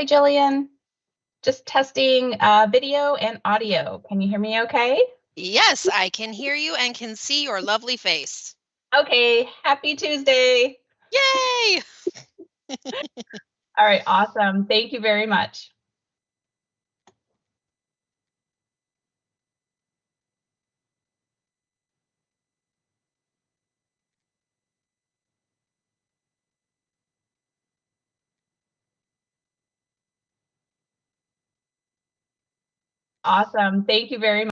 Hi, Jillian. Just testing video and audio. Can you hear me okay? Yes, I can hear you and can see your lovely face. Okay, happy Tuesday. Yay! All right, awesome. Thank you very much. Awesome. Thank you very much.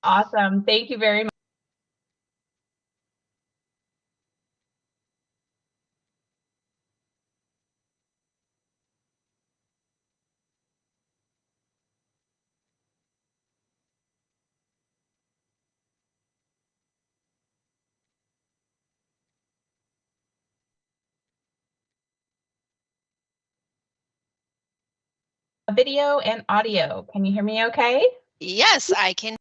Awesome. Thank you very much. Video and audio. Can you hear me okay? Yes, I can.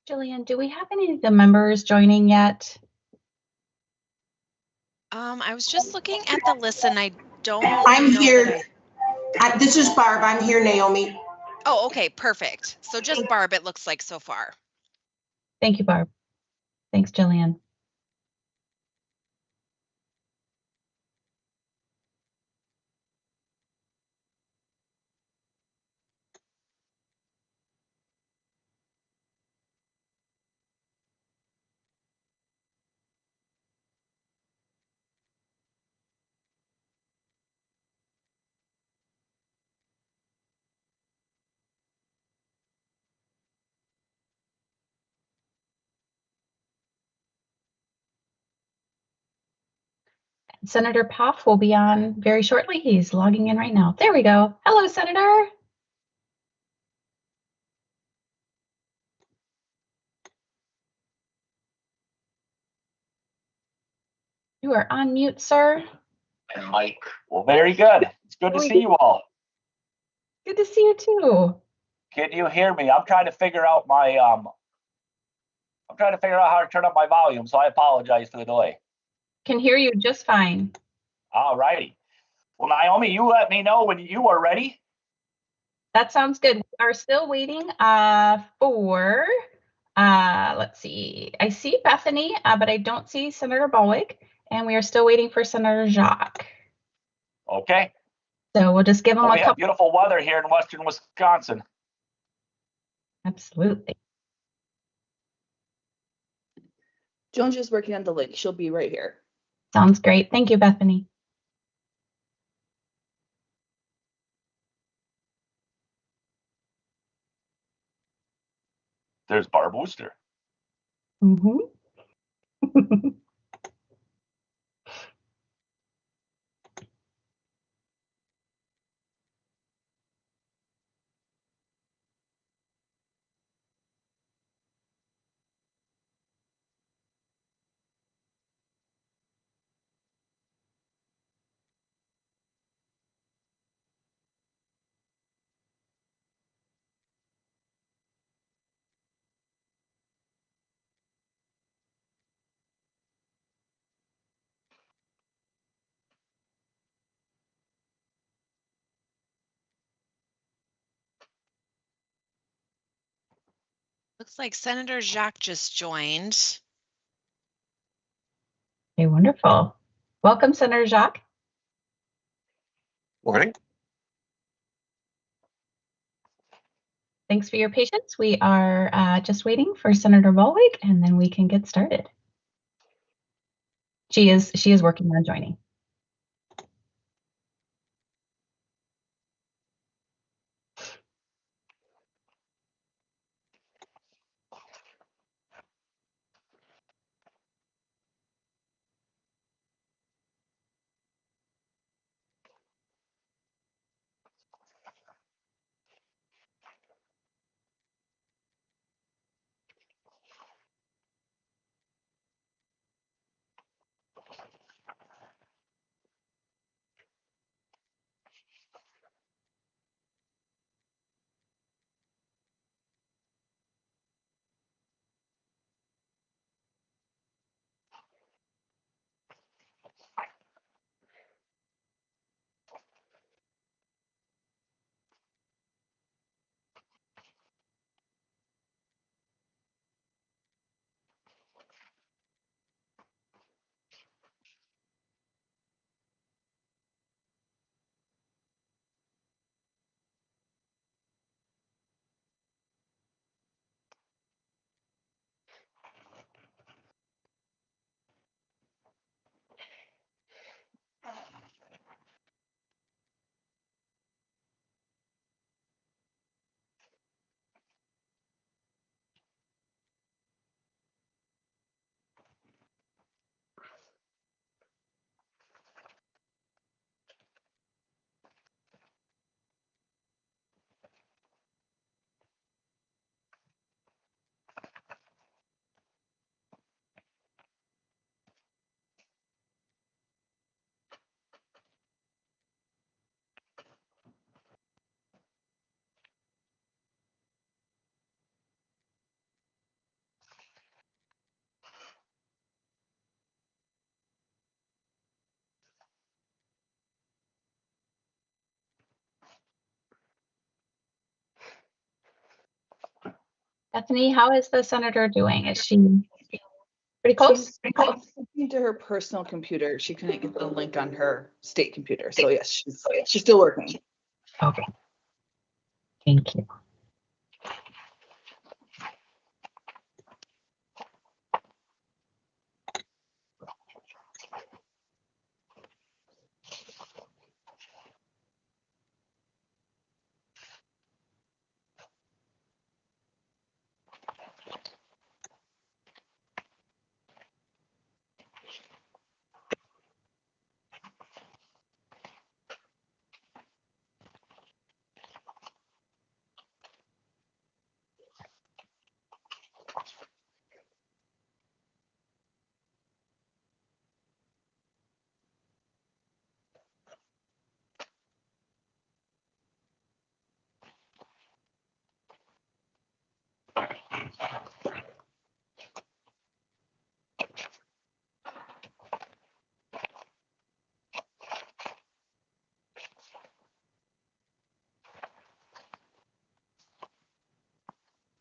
Jillian, do we have any of the members joining yet? I was just looking at the list and I don't I'm know here. that This is Barb. I'm here, Naomi. Oh, okay, perfect. So just Barb, it looks like so far. Thank you, Barb. Thanks, Jillian. Senator Poff will be on very shortly. He's logging in right now. There we go. Hello, Senator. You are on mute, sir. And Mike, well, very good. It's good to see you all. Good to see you too. Can you hear me? I'm trying to figure out my I'm trying to figure out how to turn up my volume, so I apologize for the delay. Can hear you just fine. All righty. Well, Naomi, you let me know when you are ready. That sounds good. We are still waiting for, let's see. I see Bethany, but I don't see Senator Bolwick, and we are still waiting for Senator Jacques. Okay. So we'll just give them Well, a we have couple. beautiful weather here in western Wisconsin. Absolutely. Joan's just working on the link. She'll be right here. Sounds great. Thank you, Bethany. There's Barb Wooster. Mm-hmm. Looks like Senator Jacques just joined. Okay, wonderful. Welcome, Senator Jacques. Morning. Thanks for your patience. We are just waiting for Senator Bolwick, and then we can get started. She is working on joining. Bethany, how is the senator doing? Is she pretty close? Pretty close. Into her personal computer. She couldn't get the link on her state computer. So yes, she's still working. Okay. Thank you.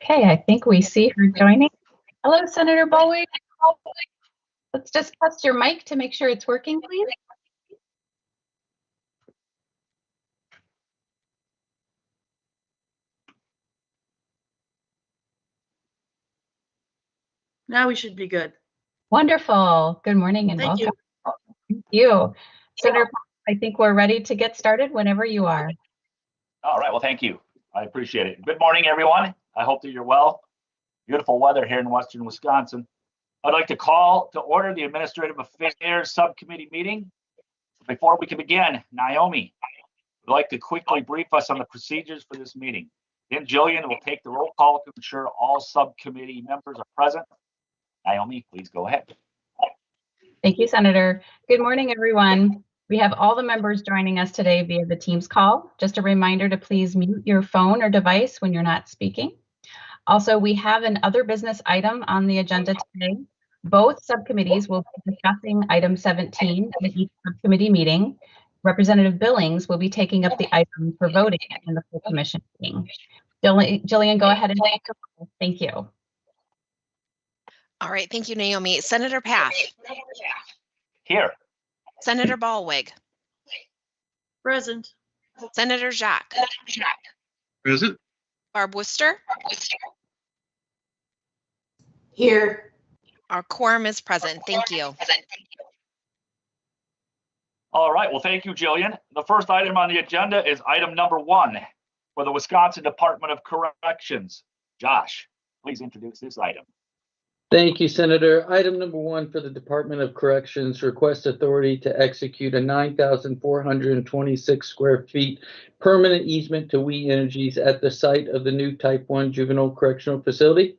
Okay, I think we see her joining. Hello, Senator Bowick. Let's just test your mic to make sure it's working, please. Now we should be good. Wonderful. Good morning and Thank welcome. you. Thank you. Senator, I think we're ready to get started whenever you are. All right, well, thank you. I appreciate it. Good morning, everyone. I hope that you're well. Beautiful weather here in Western Wisconsin. I'd like to call to order the Administrative Affairs Subcommittee meeting. Before we can begin, Naomi would like to quickly brief us on the procedures for this meeting. Then Jillian will take the roll call to ensure all subcommittee members are present. Naomi, please go ahead. Thank you, Senator. Good morning, everyone. We have all the members joining us today via the Teams call. Just a reminder to please mute your phone or device when you're not speaking. Also, we have an other business item on the agenda today. Both subcommittees will be discussing item 17 in each subcommittee meeting. Representative Billings will be taking up the item for voting in the full commission meeting. Jillian, go ahead and take the roll. Thank you. All right. Thank you, Naomi. Senator Paff, Here. Senator Ballwig, Present. Senator Jacques, Present. Barb Worcester. Here. Our quorum is present. Thank you. All right, well, thank you, Jillian. The first item on the agenda is item number 1 for the Wisconsin Department of Corrections. Josh, please introduce this item. Thank you, Senator. Item number 1 for the Department of Corrections requests authority to execute a 9,426 square feet permanent easement to We Energies at the site of the new Type 1 Juvenile Correctional Facility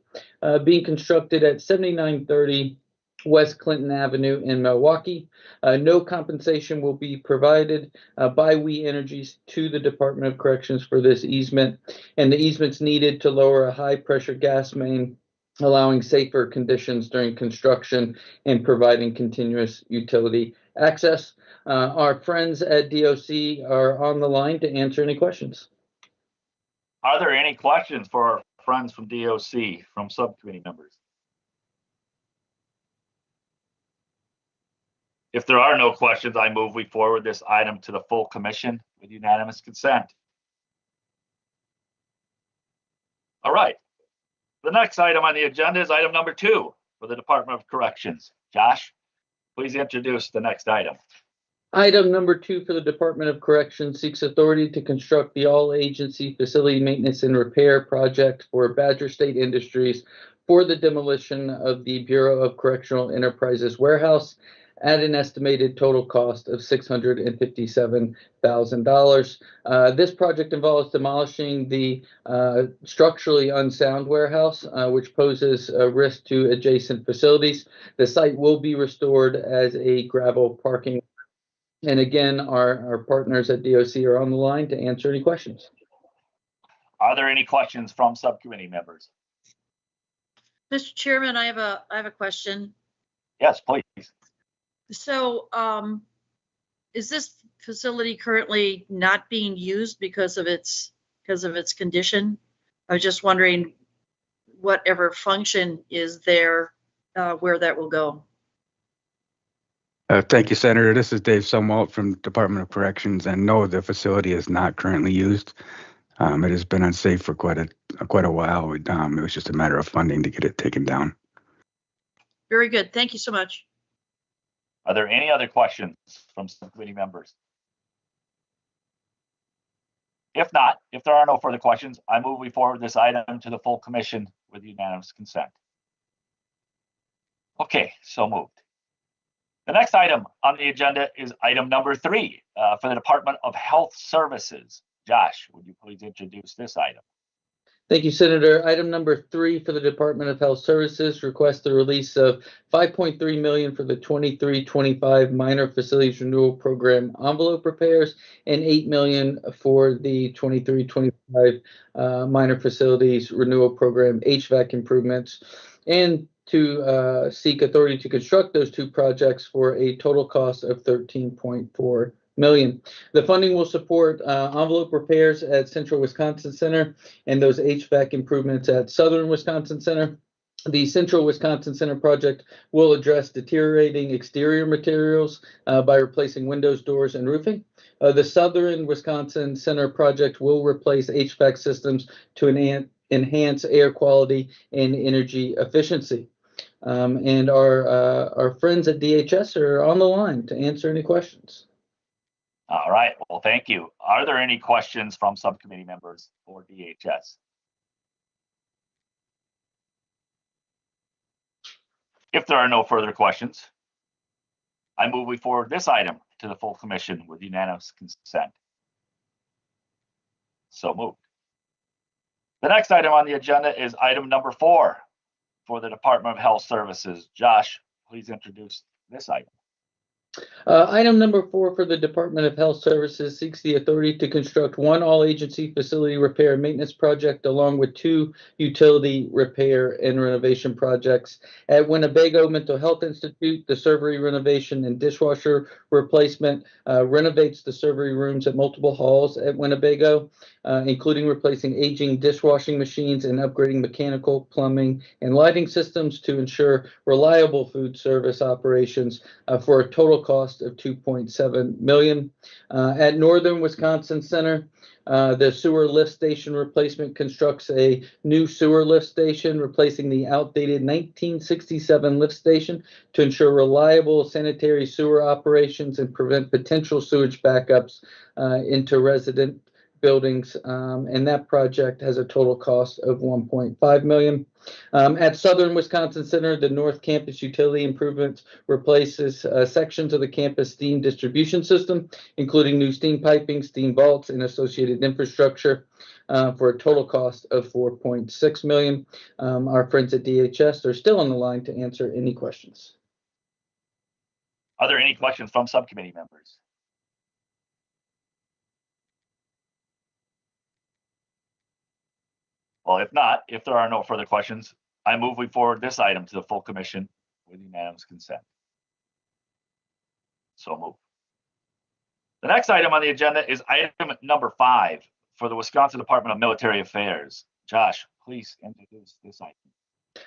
being constructed at 7930 West Clinton Avenue in Milwaukee. No compensation will be provided by We Energies to the Department of Corrections for this easement, and the easement's needed to lower a high-pressure gas main, allowing safer conditions during construction and providing continuous utility access. Our friends at DOC are on the line to answer any questions. Are there any questions for our friends from DOC, from subcommittee members? If there are no questions, I move we forward this item to the full commission with unanimous consent. All right. The next item on the agenda is item number 2 for the Department of Corrections. Josh, please introduce the next item. Item number 2 for the Department of Corrections seeks authority to construct the all-agency facility maintenance and repair project for Badger State Industries for the demolition of the Bureau of Correctional Enterprises warehouse at an estimated total cost of $657,000. This project involves demolishing the structurally unsound warehouse, which poses a risk to adjacent facilities. The site will be restored as a gravel parking. And again, our partners at DOC are on the line to answer any questions. Are there any questions from subcommittee members? Mr. Chairman, I have a question. Yes, please. So, is this facility currently not being used because of its condition? I was just wondering whatever function is there, where that will go. Thank you, Senator. This is Dave Sumwalt from Department of Corrections, and no, the facility is not currently used. It has been unsafe for quite a while. It was just a matter of funding to get it taken down. Very good. Thank you so much. Are there any other questions from subcommittee members? If not, if there are no further questions, I move we forward this item to the full commission with unanimous consent. Okay, so moved. The next item on the agenda is item number 3 for the Department of Health Services. Josh, would you please introduce this item? Thank you, Senator. Item number 3 for the Department of Health Services requests the release of $5.3 million for the 23-25 minor facilities renewal program envelope repairs and $8 million for the 23-25 minor facilities renewal program HVAC improvements, and to seek authority to construct those 2 projects for a total cost of $13.4 million. The funding will support envelope repairs at Central Wisconsin Center and those HVAC improvements at Southern Wisconsin Center. The Central Wisconsin Center project will address deteriorating exterior materials by replacing windows, doors, and roofing. The Southern Wisconsin Center project will replace HVAC systems to enhance air quality and energy efficiency. And our friends at DHS are on the line to answer any questions. All right, well, thank you. Are there any questions from subcommittee members for DHS? If there are no further questions, I move we forward this item to the full commission with unanimous consent. So moved. The next item on the agenda is item number 4 for the Department of Health Services. Josh, please introduce this item. Item number 4 for the Department of Health Services seeks the authority to construct 1 all-agency facility repair and maintenance project along with 2 utility repair and renovation projects. At Winnebago Mental Health Institute, the servery renovation and dishwasher replacement renovates the servery rooms at multiple halls at Winnebago, including replacing aging dishwashing machines and upgrading mechanical, plumbing, and lighting systems to ensure reliable food service operations for a total cost of $2.7 million. At Northern Wisconsin Center, the sewer lift station replacement constructs a new sewer lift station, replacing the outdated 1967 lift station to ensure reliable sanitary sewer operations and prevent potential sewage backups into resident buildings, and that project has a total cost of $1.5 million. At Southern Wisconsin Center, the North Campus utility improvements replaces sections of the campus steam distribution system, including new steam piping, steam vaults, and associated infrastructure for a total cost of $4.6 million. Our friends at DHS are still on the line to answer any questions. Are there any questions from subcommittee members? Well, if not, if there are no further questions, I move we forward this item to the full commission with unanimous consent. So move. The next item on the agenda is item number 5 for the Wisconsin Department of Military Affairs. Josh, please introduce this item.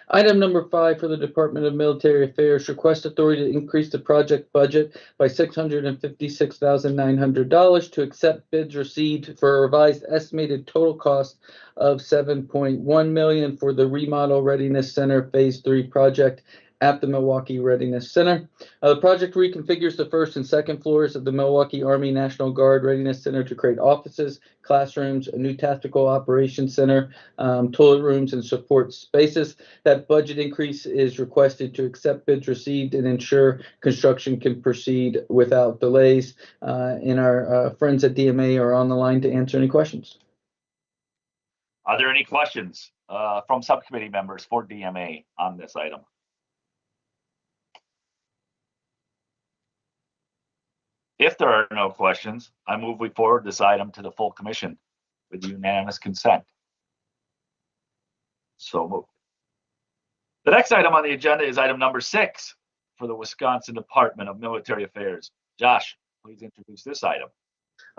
Item number 5 for the Department of Military Affairs requests authority to increase the project budget by $656,900 to accept bids received for a revised estimated total cost of $7.1 million for the Remodel Readiness Center Phase 3 project at the Milwaukee Readiness Center. The project reconfigures the first and second floors of the Milwaukee Army National Guard Readiness Center to create offices, classrooms, a new tactical operations center, toilet rooms, and support spaces. That budget increase is requested to accept bids received and ensure construction can proceed without delays. And our friends at DMA are on the line to answer any questions. Are there any questions from subcommittee members for DMA on this item? If there are no questions, I move we forward this item to the full commission with unanimous consent. So moved. The next item on the agenda is item number 6 for the Wisconsin Department of Military Affairs. Josh, please introduce this item.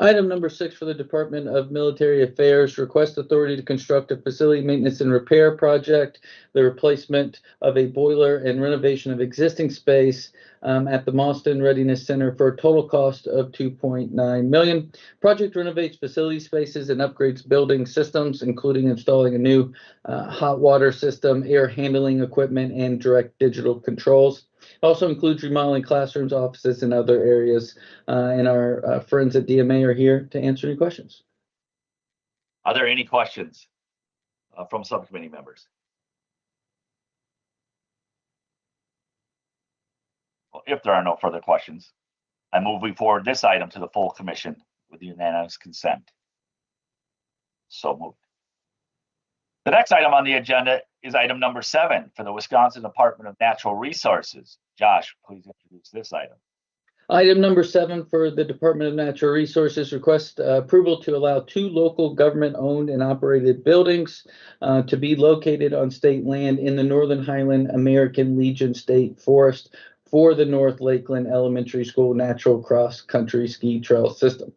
Item number 6 for the Department of Military Affairs, request authority to construct a facility maintenance and repair project, the replacement of a boiler and renovation of existing space at the Mauston Readiness Center for a total cost of $2.9 million. Project renovates facility spaces and upgrades building systems, including installing a new hot water system, air handling equipment, and direct digital controls. Also includes remodeling classrooms, offices, and other areas. And our friends at DMA are here to answer any questions. Are there any questions from subcommittee members? Well, if there are no further questions, I move we forward this item to the full commission with unanimous consent. So moved. The next item on the agenda is item number 7 for the Wisconsin Department of Natural Resources. Josh, please introduce this item. Item number 7 for the Department of Natural Resources, request approval to allow 2 local government-owned and operated buildings to be located on state land in the Northern Highland American Legion State Forest for the North Lakeland Elementary School Natural Cross Country Ski Trail System.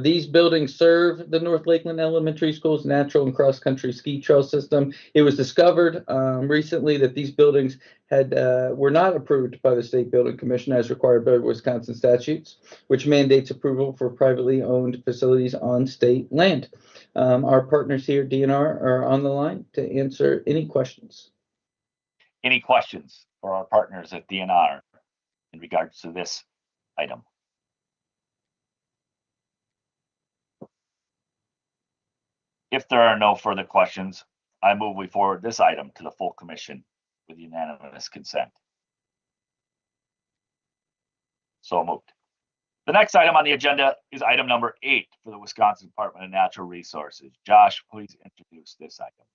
These buildings serve the North Lakeland Elementary School's natural and cross-country ski trail system. It was discovered recently that these buildings were not approved by the State Building Commission as required by Wisconsin statutes, which mandates approval for privately owned facilities on state land. Our partners here at DNR are on the line to answer any questions. Any questions for our partners at DNR in regards to this item? If there are no further questions, I move we forward this item to the full commission with unanimous consent. So moved. The next item on the agenda is item number 8 for the Wisconsin Department of Natural Resources. Josh, please introduce this item.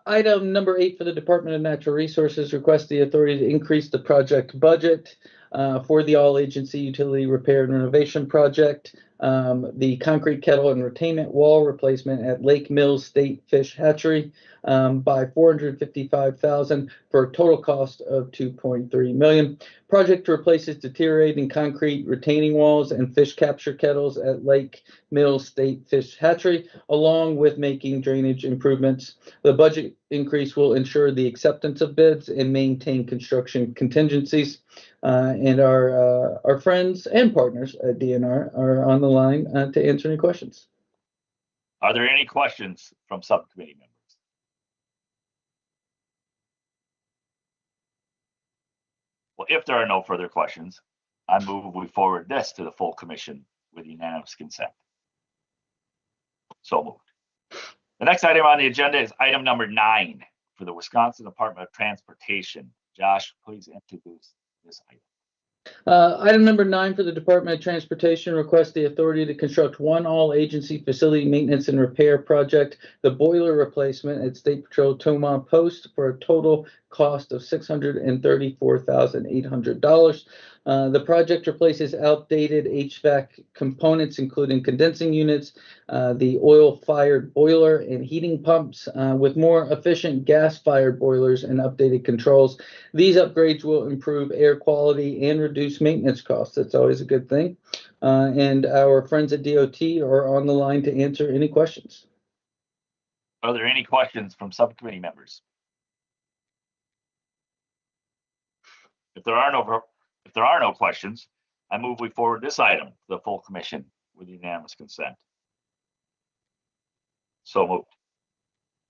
Item number 8 for the Department of Natural Resources, request the authority to increase the project budget for the all-agency utility repair and renovation project, the concrete kettle and retainment wall replacement at Lake Mills State Fish Hatchery by $455,000 for a total cost of $2.3 million. Project replaces deteriorating concrete retaining walls and fish capture kettles at Lake Mills State Fish Hatchery, along with making drainage improvements. The budget increase will ensure the acceptance of bids and maintain construction contingencies. And our friends and partners at DNR are on the line to answer any questions. Are there any questions from subcommittee members? Well, if there are no further questions, I move we forward this to the full commission with unanimous consent. So moved. The next item on the agenda is item number 9 for the Wisconsin Department of Transportation. Josh, please introduce this item. Item number 9 for the Department of Transportation, requests the authority to construct one all-agency facility maintenance and repair project, the boiler replacement at State Patrol Tomah Post for a total cost of $634,800. The project replaces outdated HVAC components, including condensing units, the oil-fired boiler and heating pumps, with more efficient gas-fired boilers and updated controls. These upgrades will improve air quality and reduce maintenance costs. That's always a good thing. And our friends at DOT are on the line to answer any questions. Are there any questions from subcommittee members? If there are no questions, I move we forward this item to the full commission with unanimous consent. So moved.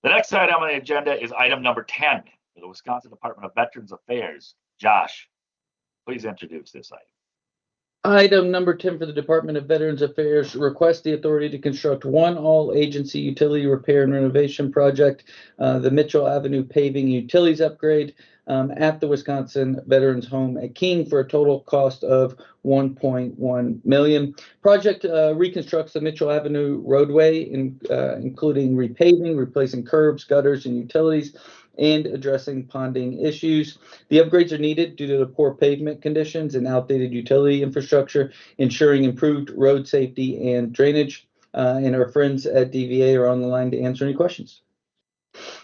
The next item on the agenda is item number 10 for the Wisconsin Department of Veterans Affairs. Josh, please introduce this item. Item number 10 for the Department of Veterans Affairs, request the authority to construct one all-agency utility repair and renovation project, the Mitchell Avenue paving utilities upgrade at the Wisconsin Veterans Home at King for a total cost of $1.1 million. Project reconstructs the Mitchell Avenue roadway, including repaving, replacing curbs, gutters, and utilities, and addressing ponding issues. The upgrades are needed due to the poor pavement conditions and outdated utility infrastructure, ensuring improved road safety and drainage. And our friends at DVA are on the line to answer any questions.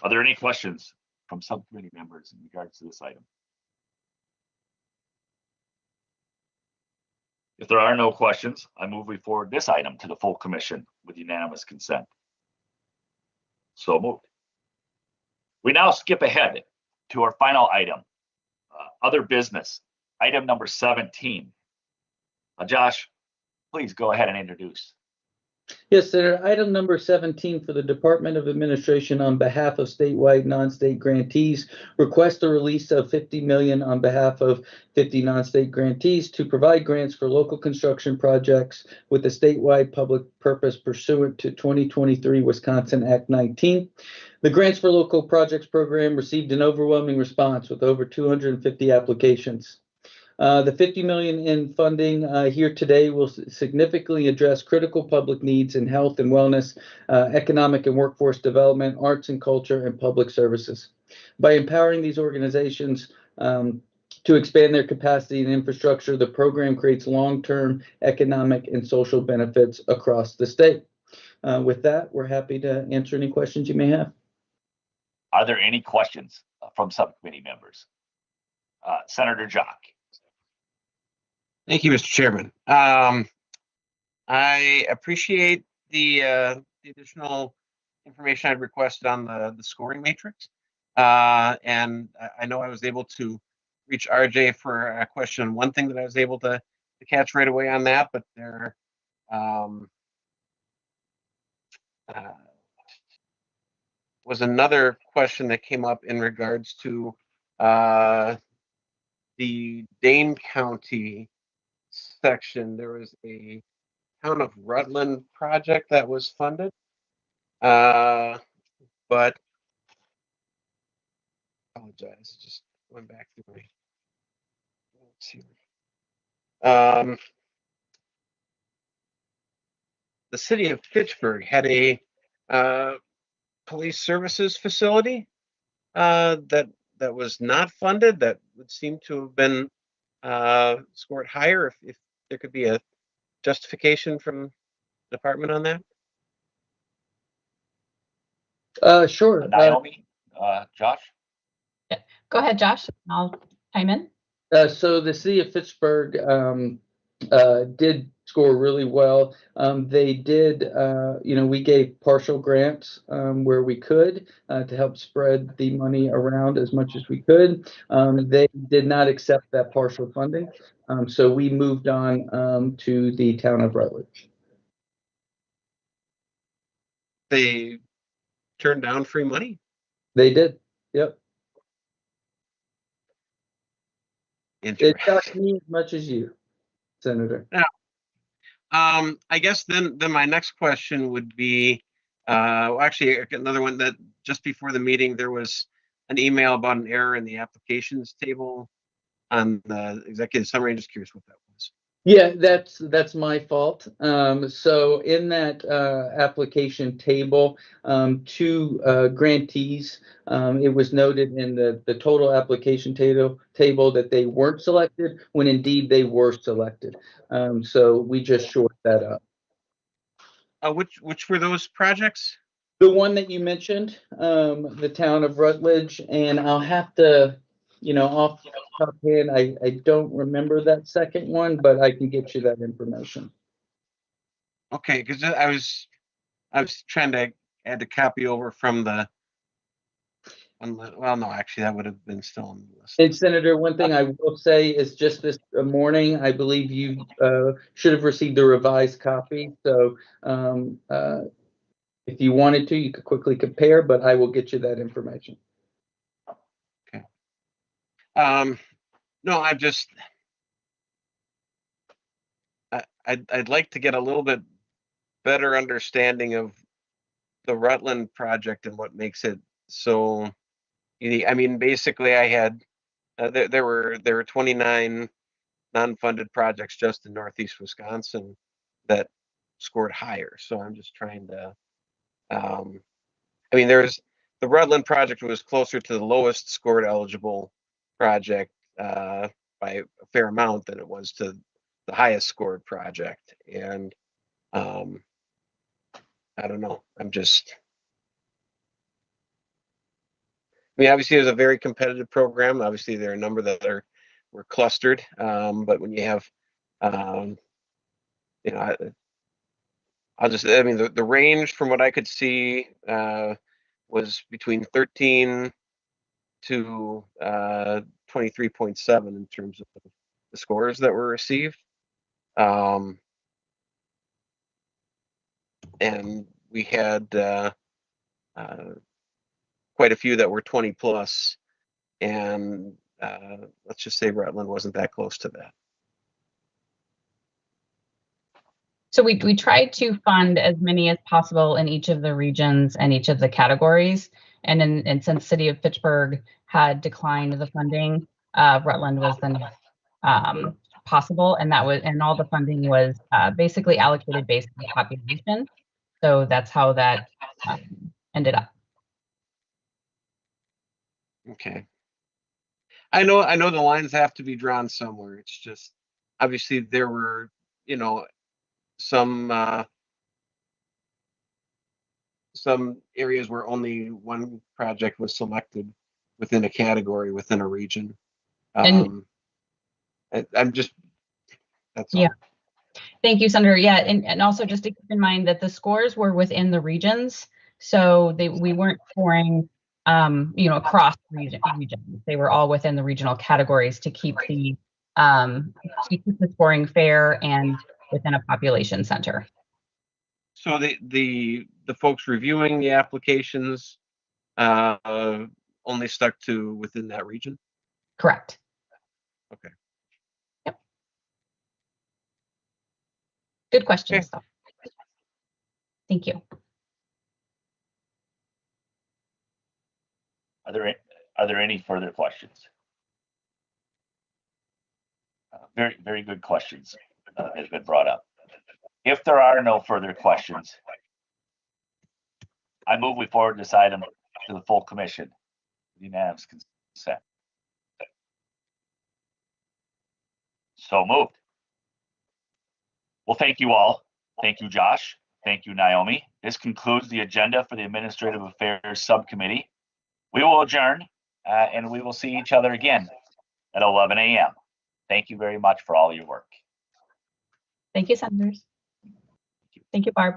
Are there any questions from subcommittee members in regards to this item? If there are no questions, I move we forward this item to the full commission with unanimous consent. So moved. We now skip ahead to our final item, other business, item number 17. Josh, please go ahead and introduce. Yes, Senator. Item number 17 for the Department of Administration on behalf of statewide non-state grantees request the release of $50 million on behalf of 50 non-state grantees to provide grants for local construction projects with a statewide public purpose pursuant to 2023 Wisconsin Act 19. The Grants for Local Projects program received an overwhelming response with over 250 applications. The $50 million in funding here today will significantly address critical public needs in health and wellness, economic and workforce development, arts and culture, and public services. By empowering these organizations to expand their capacity and infrastructure, the program creates long-term economic and social benefits across the state. With that, we're happy to answer any questions you may have. Are there any questions from subcommittee members? Senator Jock. Thank you, Mr. Chairman. I appreciate the additional information I requested on the scoring matrix. And I know I was able to reach RJ for a question on one thing that I was able to catch right away on that, but there was another question that came up in regards to the Dane County section. There was a Town of Rutland project that was funded, but I apologize, just went back to my notes here. The city of Fitchburg had a police services facility that was not funded, that would seem to have been scored higher. If there could be a justification from the department on that. Sure. Naomi, Josh? Go ahead, Josh. I'll chime in. So the city of Fitchburg did score really well. They did, we gave partial grants where we could to help spread the money around as much as we could. They did not accept that partial funding. So we moved on to the town of Rutledge. They turned down free money? They did. Yep. It shocked me as much as you, Senator. Now, I guess then my next question would be, actually another one, that just before the meeting there was an email about an error in the applications table on the executive summary. I'm just curious what that was. Yeah, that's my fault. So in that application table, two grantees, it was noted in the total application table that they weren't selected, when indeed they were selected. So we just shored that up. Which were those projects? The one that you mentioned, the town of Rutledge, and I'll have to, off the top hand, I don't remember that second one, but I can get you that information. Okay, because I was trying to add the copy over from the. Well, no, actually, that would have been still on the list. And Senator, one thing I will say is just this morning, I believe you should have received a revised copy. So if you wanted to, you could quickly compare, but I will get you that information. Okay. No, I'd like to get a little bit better understanding of the Rutland project and what makes it so unique. I mean, basically, I had there were 29 non-funded projects just in Northeast Wisconsin that scored higher. So I'm just trying to. I mean, the Rutland project was closer to the lowest scored eligible project by a fair amount than it was to the highest scored project. And I don't know. I mean, obviously, it was a very competitive program. Obviously, there are a number that were clustered. But when you have you know, I mean, the range from what I could see was between 13 to 23.7 in terms of the scores that were received. And we had quite a few that were 20 plus, and let's just say Rutland wasn't that close to that. So we tried to fund as many as possible in each of the regions and each of the categories. And since City of Fitchburg had declined the funding, Rutland was the next possible, and all the funding was basically allocated based on population. So that's how that ended up. Okay. I know the lines have to be drawn somewhere. It's just obviously there were, you know, some areas where only one project was selected within a category within a region. I'm just, that's all. Yeah. Thank you, Senator. Yeah, and also just to keep in mind that the scores were within the regions, so we weren't scoring, you know, across regions. They were all within the regional categories to keep the scoring fair and within a population center. So the folks reviewing the applications only stuck to within that region? Correct. Okay. Yep. Good question. Okay. Thank you. Are there any further questions? Very, very good questions has been brought up. If there are no further questions, I move we forward this item to the full commission. Unanimous consent. So moved. Well, thank you all. Thank you, Josh. Thank you, Naomi. This concludes the agenda for the Administrative Affairs Subcommittee. We will adjourn and we will see each other again at 11 a.m. Thank you very much for all your work. Thank you, Senators. Thank you, Barb.